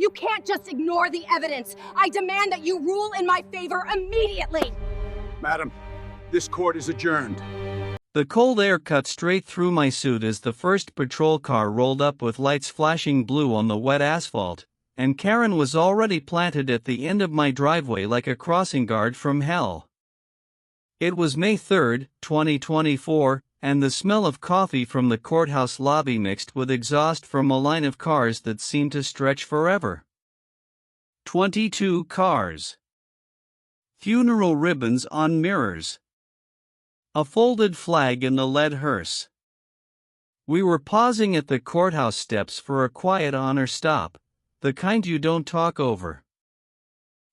You can't just ignore the evidence. I demand that you rule in my favor immediately. Madam, this court is adjourned. The cold air cut straight through my suit as the first patrol car rolled up with lights flashing blue on the wet asphalt, and Karen was already planted at the end of my driveway like a crossing guard from hell. It was May 3, 2024, and the smell of coffee from the courthouse lobby mixed with exhaust from a line of cars that seemed to stretch forever. 22 cars. Funeral ribbons on mirrors. A folded flag in the lead hearse. We were pausing at the courthouse steps for a quiet honor stop, the kind you don't talk over.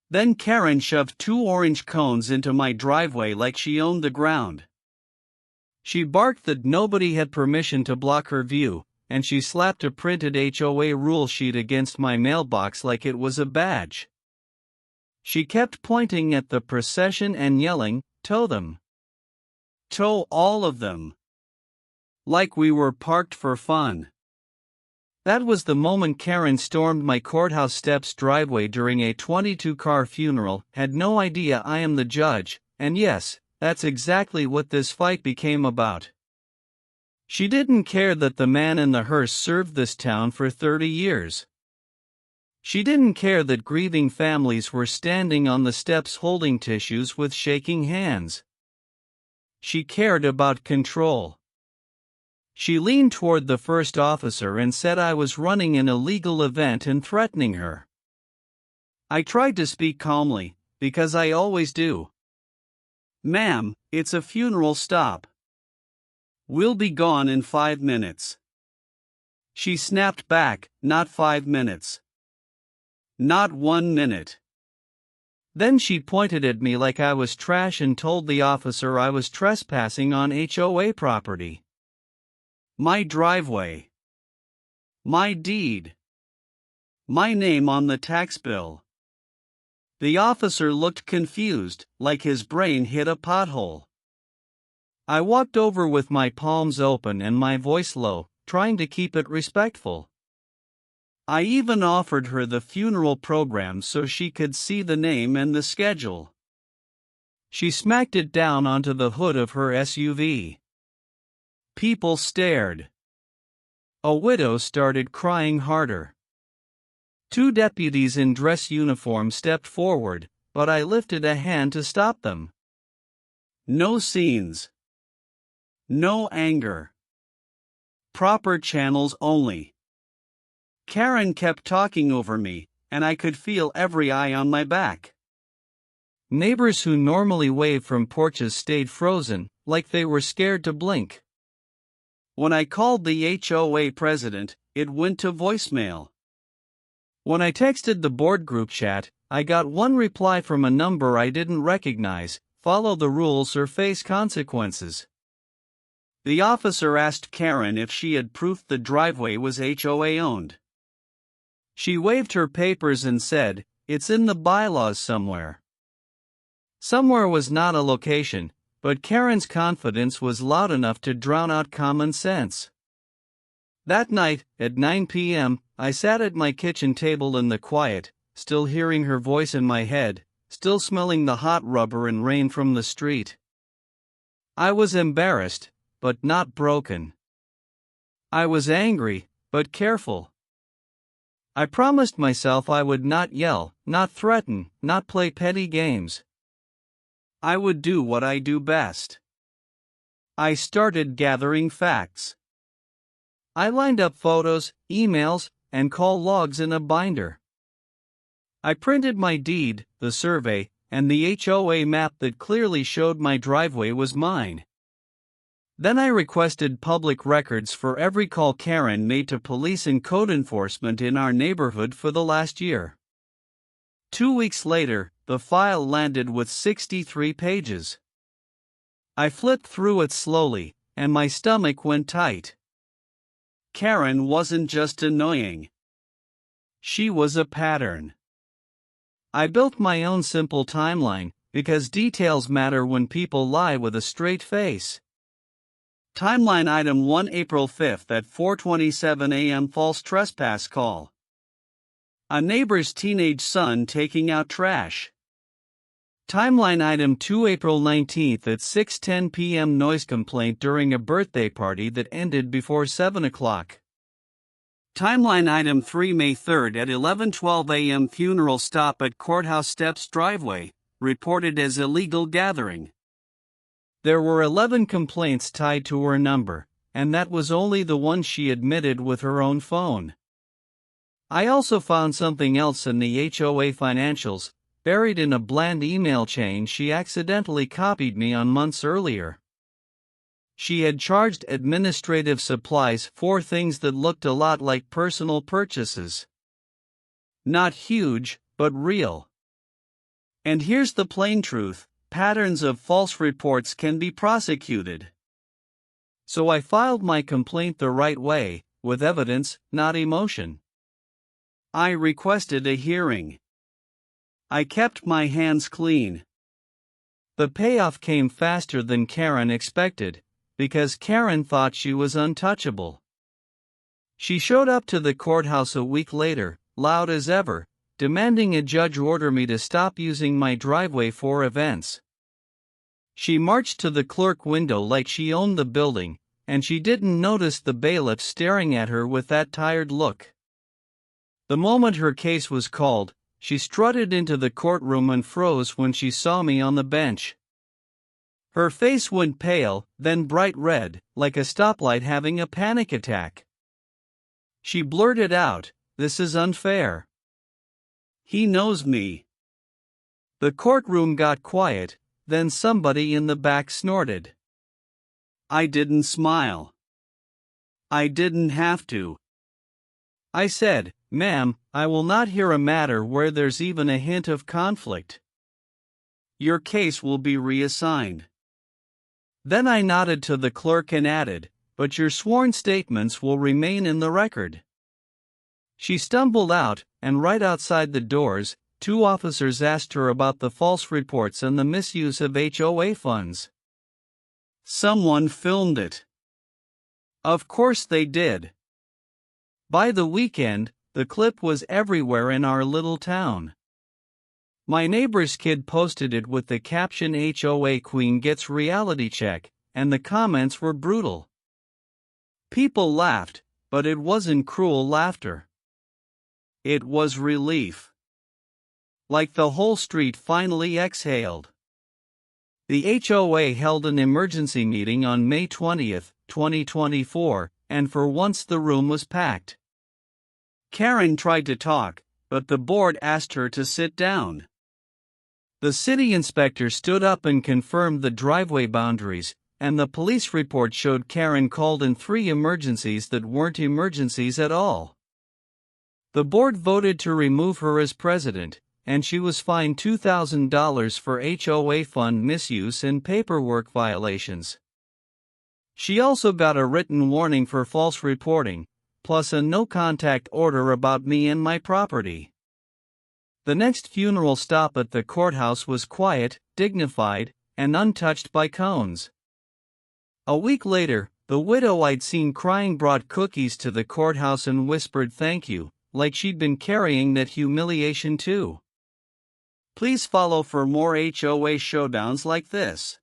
Then Karen shoved 2 orange cones into my driveway like she owned the ground. She barked that nobody had permission to block her view, and she slapped a printed HOA rule sheet against my mailbox like it was a badge. She kept pointing at the procession and yelling, "Tow them. Tow all of them." Like we were parked for fun. That was the moment Karen stormed my courthouse steps driveway during a 22-car funeral, had no idea I am the judge, and yes, that's exactly what this fight became about. She didn't care that the man in the hearse served this town for 30 years. She didn't care that grieving families were standing on the steps holding tissues with shaking hands. She cared about control. She leaned toward the first officer and said I was running an illegal event and threatening her. I tried to speak calmly, because I always do. "Ma'am, it's a funeral stop. We'll be gone in 5 minutes." She snapped back, "Not 5 minutes. Not 1 minute." Then she pointed at me like I was trash and told the officer I was trespassing on HOA property. My driveway. My deed. My name on the tax bill. The officer looked confused, like his brain hit a pothole. I walked over with my palms open and my voice low, trying to keep it respectful. I even offered her the funeral program so she could see the name and the schedule. She smacked it down onto the hood of her SUV. People stared. A widow started crying harder. 2 deputies in dress uniform stepped forward, but I lifted a hand to stop them. No scenes. No anger. Proper channels only. Karen kept talking over me, and I could feel every eye on my back. Neighbors who normally wave from porches stayed frozen, like they were scared to blink. When I called the HOA president, it went to voicemail. When I texted the board group chat, I got one reply from a number I didn't recognize: "Follow the rules or face consequences." The officer asked Karen if she had proof the driveway was HOA owned. She waved her papers and said, "It's in the bylaws somewhere." Somewhere was not a location, but Karen's confidence was loud enough to drown out common sense. That night, at 9 p.m., I sat at my kitchen table in the quiet, still hearing her voice in my head, still smelling the hot rubber and rain from the street. I was embarrassed, but not broken. I was angry, but careful. I promised myself I would not yell, not threaten, not play petty games. I would do what I do best. I started gathering facts. I lined up photos, emails, and call logs in a binder. I printed my deed, the survey, and the HOA map that clearly showed my driveway was mine. Then I requested public records for every call Karen made to police and code enforcement in our neighborhood for the last year. 2 weeks later, the file landed with 63 pages. I flipped through it slowly, and my stomach went tight. Karen wasn't just annoying. She was a pattern. I built my own simple timeline, because details matter when people lie with a straight face. Timeline item 1: April 5 at 4:27 a.m. false trespass call. A neighbor's teenage son taking out trash. Timeline item 2 April 19th at 6:10 p.m. Noise complaint during a birthday party that ended before 7 o'clock. Timeline item 3 May 3rd at 11:12 a.m. Funeral stop at Courthouse steps driveway, reported as illegal gathering. There were 11 complaints tied to her number, and that was only the one she admitted with her own phone. I also found something else in the HOA financials, buried in a bland email chain she accidentally copied me on months earlier. She had charged administrative supplies for things that looked a lot like personal purchases. Not huge, but real. And here's the plain truth: patterns of false reports can be prosecuted. So I filed my complaint the right way, with evidence, not emotion. I requested a hearing. I kept my hands clean. The payoff came faster than Karen expected, because Karen thought she was untouchable. She showed up to the courthouse a week later, loud as ever, demanding a judge order me to stop using my driveway for events. She marched to the clerk window like she owned the building, and she didn't notice the bailiff staring at her with that tired look. The moment her case was called, she strutted into the courtroom and froze when she saw me on the bench. Her face went pale, then bright red, like a stoplight having a panic attack. She blurted out, "This is unfair. He knows me." The courtroom got quiet, then somebody in the back snorted. I didn't smile. I didn't have to. I said, "Ma'am, I will not hear a matter where there's even a hint of conflict. Your case will be reassigned." Then I nodded to the clerk and added, "But your sworn statements will remain in the record." She stumbled out, and right outside the doors, 2 officers asked her about the false reports and the misuse of HOA funds. Someone filmed it. Of course they did. By the weekend, the clip was everywhere in our little town. My neighbor's kid posted it with the caption "HOA Queen gets reality check," and the comments were brutal. People laughed, but it wasn't cruel laughter. It was relief. Like the whole street finally exhaled. The HOA held an emergency meeting on May 20th, 2024, and for once the room was packed. Karen tried to talk, but the board asked her to sit down. The city inspector stood up and confirmed the driveway boundaries, and the police report showed Karen called in 3 emergencies that weren't emergencies at all. The board voted to remove her as president, and she was fined $2,000 for HOA fund misuse and paperwork violations. She also got a written warning for false reporting, plus a no-contact order about me and my property. The next funeral stop at the courthouse was quiet, dignified, and untouched by cones. A week later, the widow I'd seen crying brought cookies to the courthouse and whispered thank you, like she'd been carrying that humiliation too. Please follow for more HOA showdowns like this.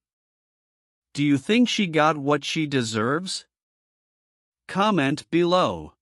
Do you think she got what she deserves? Comment below.